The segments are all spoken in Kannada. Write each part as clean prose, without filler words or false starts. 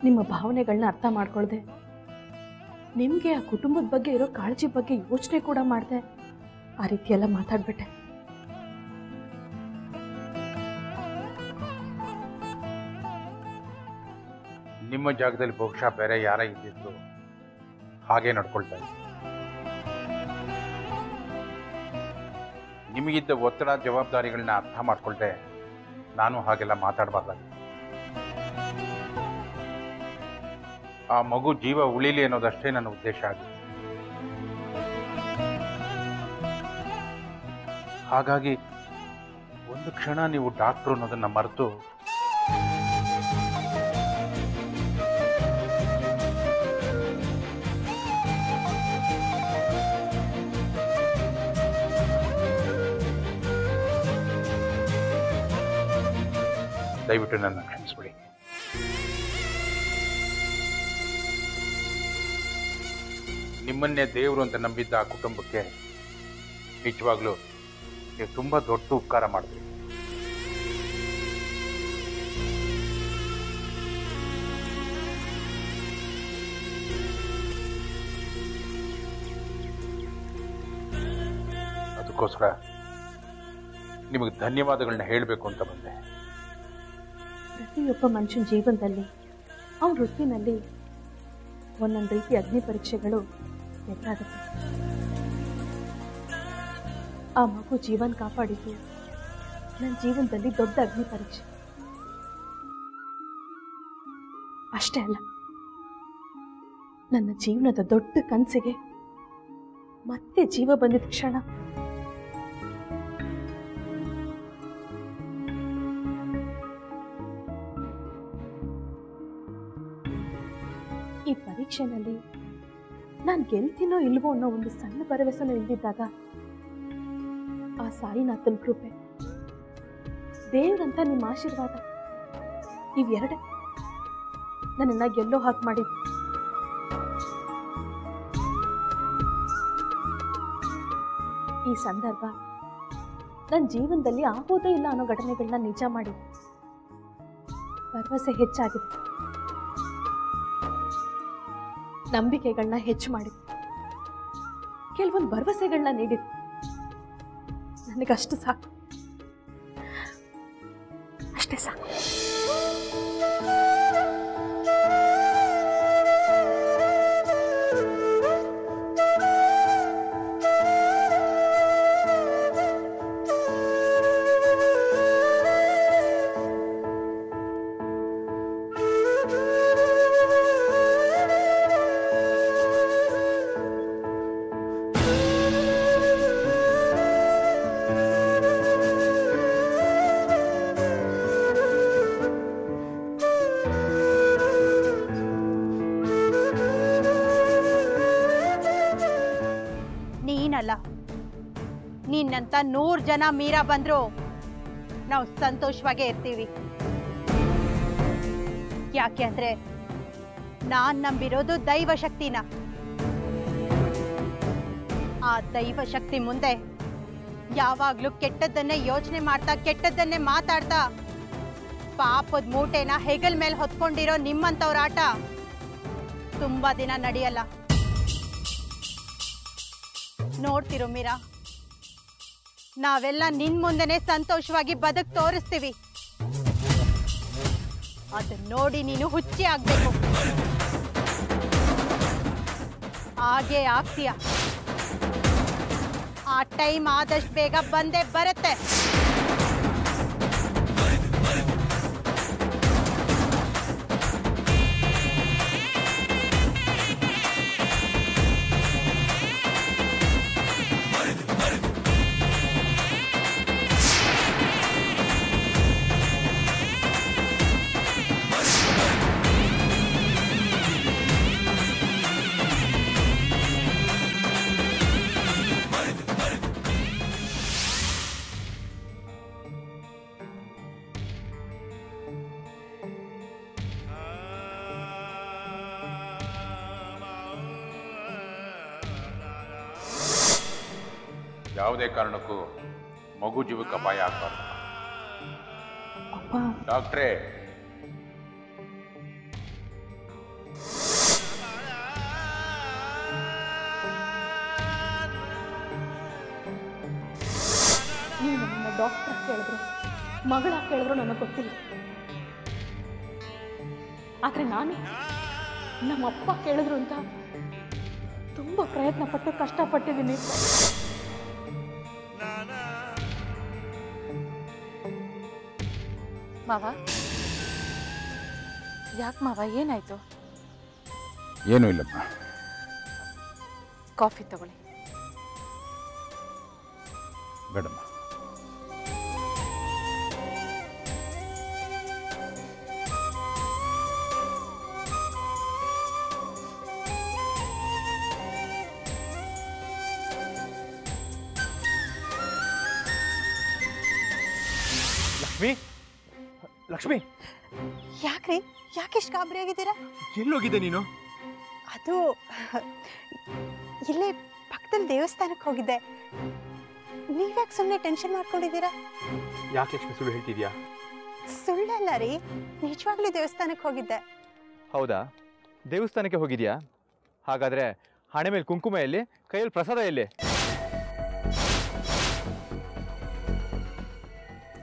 ನಿಮ್ಮ ಭಾವನೆಗಳನ್ನ ಅರ್ಥ ಮಾಡ್ಕೊಳ್ದೆ, ನಿಮಗೆ ಆ ಕುಟುಂಬದ ಬಗ್ಗೆ ಇರೋ ಕಾಳಜಿ ಬಗ್ಗೆ ಯೋಚನೆ ಕೂಡ ಮಾಡಿದೆ ಆ ರೀತಿ ಎಲ್ಲ ಮಾತಾಡ್ಬಿಟ್ಟೆ. ನಿಮ್ಮ ಜಾಗದಲ್ಲಿ ಬಹುಶಃ ಬೇರೆ ಯಾರ ಇದ್ದಿದ್ದು ಹಾಗೆ ನಡ್ಕೊಳ್ತಾ ಇದ್ದೆ. ನಿಮಗಿದ್ದ ಒತ್ತಡ ಜವಾಬ್ದಾರಿಗಳನ್ನ ಅರ್ಥ ಮಾಡ್ಕೊಳ್ದೆ ನಾನು ಹಾಗೆಲ್ಲ ಮಾತಾಡಬಾರ್ದಾಗಿತ್ತು. ಆ ಮಗು ಜೀವ ಉಳಿಲಿ ಅನ್ನೋದಷ್ಟೇ ನನ್ನ ಉದ್ದೇಶ ಆಗಿದೆ. ಹಾಗಾಗಿ ಒಂದು ಕ್ಷಣ ನೀವು ಡಾಕ್ಟ್ರು ಅನ್ನೋದನ್ನ ಮರೆತು ದಯವಿಟ್ಟು ನನ್ನ ಕ್ಷಮಿಸ್ಬಿಡಿ. ನಿಮ್ಮನ್ನೇ ದೇವರು ಅಂತ ನಂಬಿದ್ದ ಆ ಕುಟುಂಬಕ್ಕೆ ನಿಜವಾಗ್ಲೂ ನೀವು ತುಂಬಾ ದೊಡ್ಡ ಉಪಕಾರ ಮಾಡಿದ್ರಿ. ಅದಕ್ಕೋಸ್ಕರ ನಿಮಗೆ ಧನ್ಯವಾದಗಳನ್ನ ಹೇಳಬೇಕು ಅಂತ ಬಂದೆ. ಪ್ರತಿಯೊಬ್ಬ ಮನುಷ್ಯನ ಜೀವನದಲ್ಲಿ ಅವನ ವೃತ್ತಿನಲ್ಲಿ ಒಂದೊಂದು ರೀತಿ ಅಗ್ನಿ ಪರೀಕ್ಷೆಗಳು ಎದುರಾಗುತ್ತೆ. ಆ ಮಗು ಜೀವನ ಕಾಪಾಡಿದ್ದು ನನ್ನ ಜೀವನದಲ್ಲಿ ದೊಡ್ಡ ಅಗ್ನಿ ಪರೀಕ್ಷೆ. ಅಷ್ಟೇ ಅಲ್ಲ, ನನ್ನ ಜೀವನದ ದೊಡ್ಡ ಕನಸಿಗೆ ಮತ್ತೆ ಜೀವ ಬಂದಿದ್ದ ಕ್ಷಣ. ಈ ಪರೀಕ್ಷೆನಲ್ಲಿ ನಾನು ಗೆಲ್ತೀನೋ ಇಲ್ವೋ ಅನ್ನೋ ಒಂದು ಸಣ್ಣ ಭರವಸೆನೂ ಇಲ್ದಿದ್ದಾಗ ಆ ಸಾಯಿನಾಥನ ಕೃಪೆ, ದೇವ್ರಂತ ನಿಮ್ಮ ಆಶೀರ್ವಾದ, ಇವೆರಡೆ ನನ್ನನ್ನ ಗೆಲ್ಲೋ ಹಾಗೆ ಮಾಡಿದ್ದು. ಈ ಸಂದರ್ಭ ನನ್ನ ಜೀವನದಲ್ಲಿ ಆಗೋದೇ ಇಲ್ಲ ಅನ್ನೋ ಘಟನೆಗಳನ್ನ ನಿಜ ಮಾಡಿ ಭರವಸೆ ಹೆಚ್ಚಾಗಿದೆ, ನಂಬಿಕೆಗಳನ್ನ ಹೆಚ್ಚು ಮಾಡಿದೆ, ಕೆಲವೊಂದು ಭರವಸೆಗಳನ್ನ ನೀಡಿದೆ. ನನಗಷ್ಟು ಸಾಕು, ಅಷ್ಟೇ ಸಾಕು. ನಿನ್ನಂತ 100 ಜನ ಮೀರಾ ಬಂದ್ರು ನಾವು ಸಂತೋಷವಾಗೇ ಇರ್ತೀವಿ. ಯಾಕೆ ಅಂದ್ರೆ ನಾನ್ ನಂಬಿರೋದು ದೈವ ಶಕ್ತಿನ. ಆ ದೈವ ಶಕ್ತಿ ಮುಂದೆ ಯಾವಾಗ್ಲೂ ಕೆಟ್ಟದ್ದನ್ನೇ ಯೋಚನೆ ಮಾಡ್ತಾ, ಕೆಟ್ಟದ್ದನ್ನೇ ಮಾತಾಡ್ತಾ, ಪಾಪದ ಮೂಟೆನ ಹೆಗಲ್ ಮೇಲೆ ಹೊತ್ಕೊಂಡಿರೋ ನಿಮ್ಮಂತವ್ರ ಆಟ ತುಂಬಾ ದಿನ ನಡೆಯಲ್ಲ. ನೋಡ್ತಿರೋ ಮೀರಾ, ನಾವೆಲ್ಲ ನಿನ್ ಮುಂದೆನೆ ಸಂತೋಷವಾಗಿ ಬದುಕ್ ತೋರಿಸ್ತೀವಿ. ಅದನ್ನ ನೋಡಿ ನೀನು ಹುಚ್ಚಿ ಆಗ್ಬೇಕು. ಹಾಗೆ ಆಗ್ತೀಯ. ಆ ಟೈಮ್ ಆದಷ್ಟು ಬೇಗ ಬಂದೇ ಬರುತ್ತೆ. ಯಾವುದೇ ಕಾರಣಕ್ಕೂ ಮಗು ಜೀವಕ್ಕೆ ಅಪಾಯ ಆಗಬಾರ್ದು. ಡಾಕ್ಟ್ರೇ, ಡಾಕ್ಟರ್ ಕೇಳಿದ್ರು, ಮಗಳ ಕೇಳಿದ್ರು ನನಗೆ ಗೊತ್ತಿಲ್ಲ. ಆದರೆ ನಾನು ನಮ್ಮಪ್ಪ ಕೇಳಿದ್ರು ಅಂತ ತುಂಬ ಪ್ರಯತ್ನ ಪಟ್ಟು ಕಷ್ಟಪಟ್ಟಿದ್ದೀನಿ. ಮಾವ, ಯಾಕೆ ಮಾವ, ಏನಾಯ್ತು? ಏನೂ ಇಲ್ಲಮ್ಮ. ಕಾಫಿ ತಗೊಳ್ಳಿ. ಬೇಡಮ್ಮ. ಲಕ್ಷ್ಮಿ, ಲಕ್ಷ್ಮಿ, ಯಾಕ್ರಿ, ಯಾಕೆಷ್ಟು ಗಾಬರಿ ಆಗಿದ್ದೀರಾ? ಎಲ್ಲೋಗಿದ್ದೆ ನೀನು? ಅದು ಇಲ್ಲೇ ಪಕ್ಕದಲ್ಲಿ ದೇವಸ್ಥಾನಕ್ಕೆ ಹೋಗಿದ್ದೆ. ನೀವ್ಯಾಕೆ ಸುಮ್ಮನೆ ಟೆನ್ಷನ್ ಮಾಡ್ಕೊಂಡಿದ್ದೀರಾ? ಯಾಕೆ ಲಕ್ಷ್ಮಿ ಸುಳ್ಳು ಹೇಳ್ತಿದ್ಯಾ? ಸುಳ್ಳಲ್ಲ ರೀ, ನಿಜವಾಗ್ಲೂ ದೇವಸ್ಥಾನಕ್ಕೆ ಹೋಗಿದ್ದೆ. ಹೌದಾ? ದೇವಸ್ಥಾನಕ್ಕೆ ಹೋಗಿದ್ಯಾ? ಹಾಗಾದ್ರೆ ಹಣೆ ಮೇಲೆ ಕುಂಕುಮ ಎಲ್ಲಿ, ಕೈಯಲ್ಲಿ ಪ್ರಸಾದ ಎಲ್ಲಿ?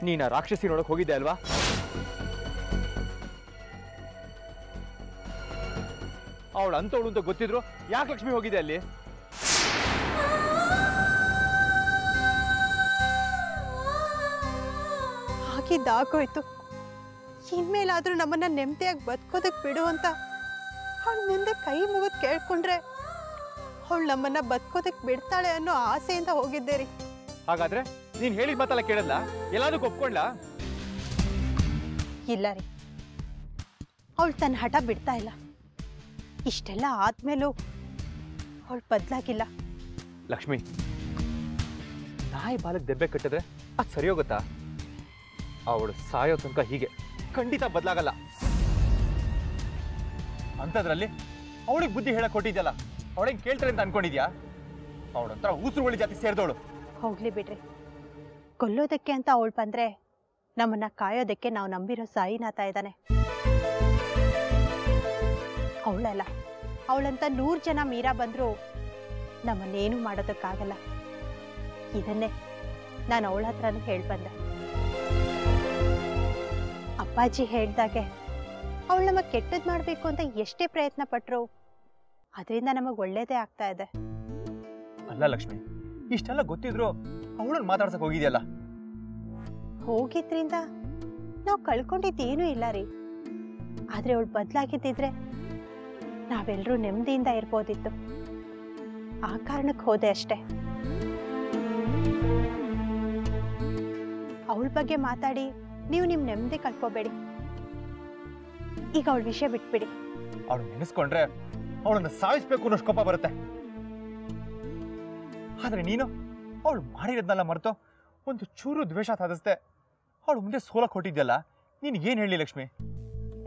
ನೀನ ರಾಕ್ಷಸಿ ನೋಡಕ್ ಹೋಗಿದ್ದೆ ಅಲ್ವಾ? ಅವಳು ಅಂತವಳು ಅಂತ ಗೊತ್ತಿದ್ರು ಯಾಕೆ ಲಕ್ಷ್ಮಿ ಹೋಗಿದೆ ಅಲ್ಲಿ? ಹಾಗಿದ್ದಾಗೋಯ್ತು. ಇನ್ಮೇಲಾದ್ರೂ ನಮ್ಮನ್ನ ನೆಮ್ಮದಿಯಾಗಿ ಬದುಕೋದಕ್ ಬಿಡು ಅಂತ ಅವಳ ಮುಂದೆ ಕೈ ಮುಗಿದು ಕೇಳ್ಕೊಂಡ್ರೆ ಅವಳು ನಮ್ಮನ್ನ ಬದುಕೋದಕ್ ಬಿಡ್ತಾಳೆ ಅನ್ನೋ ಆಸೆಯಿಂದ ಹೋಗಿದ್ದೆ ರೀ. ಹಾಗಾದ್ರೆ ನೀನ್ ಹೇಳಿದ ಮಾತೆಲ್ಲ ಕೇಳಲ್ಲ, ಎಲ್ಲದಕ್ಕೂ ಒಪ್ಕೊಂಡ್ಲಾ? ಇಲ್ಲ ರೀ, ಅವಳು ತನ್ನ ಹಠ ಬಿಡ್ತಾ ಇಲ್ಲ. ಇಷ್ಟೆಲ್ಲ ಆದ್ಮೇಲೂ ಅವಳು ಬದಲಾಗಿಲ್ಲ. ಲಕ್ಷ್ಮಿ, ನಾಯಿ ಬಾಲಕ್ಕೆ ದೆಬ್ಬೆ ಕಟ್ಟಿದ್ರೆ ಅದು ಸರಿ ಹೋಗುತ್ತಾ? ಅವಳು ಸಾಯೋ ತನಕ ಹೀಗೆ ಖಂಡಿತ ಬದಲಾಗಲ್ಲ. ಅಂಥದ್ರಲ್ಲಿ ಅವಳಿಗೆ ಬುದ್ಧಿ ಹೇಳಕ್ ಕೊಟ್ಟಿದ್ಯಲ್ಲ, ಅವಳಿಗೆ ಕೇಳ್ತಾರೆ ಅಂತ ಅನ್ಕೊಂಡಿದ್ಯಾ? ಅವಳಂತರ ಊಸುರುಳಿ ಜಾತಿ ಸೇರಿದವಳು. ಹೋಗ್ಲಿ ಬಿಡ್ರಿ, ಕೊಲ್ಲೋದಕ್ಕೆ ಅಂತ ಅವಳು ಬಂದ್ರೆ ನಮ್ಮನ್ನ ಕಾಯೋದಕ್ಕೆ ನಾವು ನಂಬಿರೋ ಸಾಯಿನಾಥ ಇದ್ದಾನೆ. ಅವಳಲ್ಲ, ಅವಳಂತ 100 ಜನ ಮೀರಾ ಬಂದ್ರು ನಮ್ಮನ್ನೇನು ಮಾಡೋದಕ್ಕಾಗಲ್ಲ. ಇದನ್ನೇ ನಾನು ಅವಳ ಹತ್ರನೂ ಹೇಳಿ ಬಂದೆ. ಅಪ್ಪಾಜಿ ಹೇಳ್ದಾಗೆ ಅವಳು ನಮಗ್ ಕೆಟ್ಟದ್ ಮಾಡ್ಬೇಕು ಅಂತ ಎಷ್ಟೇ ಪ್ರಯತ್ನ ಪಟ್ರು ಅದರಿಂದ ನಮಗ್ ಒಳ್ಳೇದೇ ಆಗ್ತಾ ಇದೆ. ಅಲ್ಲ ಲಕ್ಷ್ಮಿ, ಇಷ್ಟೆಲ್ಲ ಗೊತ್ತಿದ್ರು ಅವಳನ್ನ ಮಾತಾಡ್ಸಕ್ ಹೋಗಿದ್ಯಲ್ಲ? ಹೋಗಿದ್ರಿಂದ ನಾವು ಕಳ್ಕೊಂಡಿದ್ದೇನೂ ಇಲ್ಲ ರೀ. ಆದ್ರೆ ಅವಳು ಬದಲಾಗಿದ್ದಿದ್ರೆ ನಾವೆಲ್ಲರೂ ನೆಮ್ಮದಿಯಿಂದ ಇರ್ಬೋದಿತ್ತು. ಆ ಕಾರಣಕ್ಕೆ ಹೋದೆ ಅಷ್ಟೆ. ಅವಳ ಬಗ್ಗೆ ಮಾತಾಡಿ ನೀವು ನಿಮ್ ನೆಮ್ಮದಿ ಕಳ್ಕೋಬೇಡಿ. ಈಗ ಅವಳ ವಿಷಯ ಬಿಟ್ಬಿಡಿ. ಅವಳು ನೆನೆಸ್ಕೊಂಡ್ರೆ ಅವಳನ್ನ ಸಾಯಿಸ್ಬೇಕು ಅನ್ನೋ ಕೋಪ ಬರುತ್ತೆ. ಆದ್ರೆ ನೀನು ಅವಳು ಮಾಡಿರೋದ್ನೆಲ್ಲ ಮರೆತು ಒಂದು ಚೂರು ದ್ವೇಷ ಸಾಧಿಸ್ದೆ ಅವಳು ಮುಂದೆ ಸೋಲಕ್ ಹೊಟ್ಟಿದ್ಯಲ್ಲ, ನೀನ್ ಏನ್ ಹೇಳಿ ಲಕ್ಷ್ಮಿ?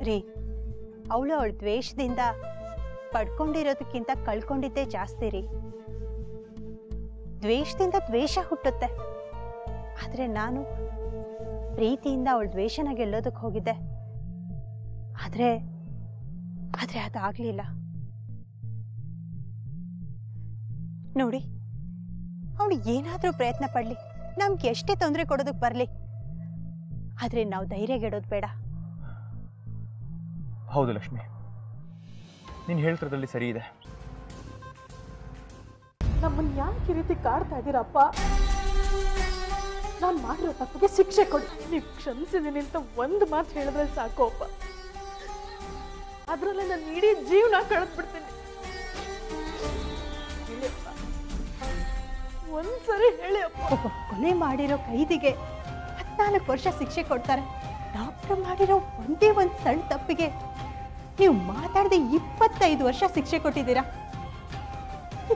ರೀ, ಅವಳು ಅವಳ ದ್ವೇಷದಿಂದ ಪಡ್ಕೊಂಡಿರೋದಕ್ಕಿಂತ ಕಳ್ಕೊಂಡಿದ್ದೇ ಜಾಸ್ತಿ ರೀ. ದ್ವೇಷದಿಂದ ದ್ವೇಷ ಹುಟ್ಟುತ್ತೆ. ಆದ್ರೆ ನಾನು ಪ್ರೀತಿಯಿಂದ ಅವಳ ದ್ವೇಷನ ಗೆಲ್ಲೋದಕ್ಕೆ ಹೋಗಿದ್ದೆ. ಆದ್ರೆ ಅದಾಗ್ಲಿಲ್ಲ. ನೋಡಿ, ಅವಳು ಏನಾದ್ರೂ ಪ್ರಯತ್ನ ಪಡ್ಲಿ, ನಮ್ಗೆ ಎಷ್ಟೇ ತೊಂದರೆ ಕೊಡೋದಕ್ಕೆ ಬರ್ಲಿ, ಆದ್ರೆ ನಾವು ಧೈರ್ಯಗೆಡೋದು ಬೇಡ. ಹೌದು ಲಕ್ಷ್ಮಿ, ನೀನ್ ಹೇಳ್ತಿರೋದ್ರಲ್ಲಿ ಸರಿ ಇದೆ. ನಮ್ಮನ್ನ ಯಾಕೆ ಈ ರೀತಿ ಕಾಡ್ತಾ ಇದ್ದೀರಪ್ಪ? ನಾನು ಮಾಡಿರೋ ತಪ್ಪಿಗೆ ಶಿಕ್ಷೆ ಕೊಡಿ. ನೀವು ಕ್ಷಮಿಸಿದ್ದೀನಿ ಅಂತ ಒಂದು ಮಾತು ಹೇಳಿದ್ರೆ ಸಾಕು ಅಪ್ಪ. ಅದ್ರಲ್ಲೇ ನಾನು ಇಡೀ ಜೀವನ ಕಳೆದ್ಬಿಡ್ತೀನಿ. ಒಂದ್ಸರಿ ಹೇಳಿ ಅಪ್ಪ. ಒಬ್ಬ ಕೊಲೆ ಮಾಡಿರೋ ಕೈದಿಗೆ 14 ವರ್ಷ ಶಿಕ್ಷೆ ಕೊಡ್ತಾರೆ. ಡಾಕ್ಟರ್ ಮಾಡಿರೋ ಒಂದೇ ಒಂದು ಸಣ್ಣ ತಪ್ಪಿಗೆ ನೀವು ಮಾತಾಡದೆ 25 ವರ್ಷ ಶಿಕ್ಷೆ ಕೊಟ್ಟಿದ್ದೀರಾ.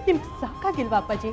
ನಿಮ್ಗೆ ಸಾಕಾಗಿಲ್ವಾ ಅಪ್ಪಾಜಿ?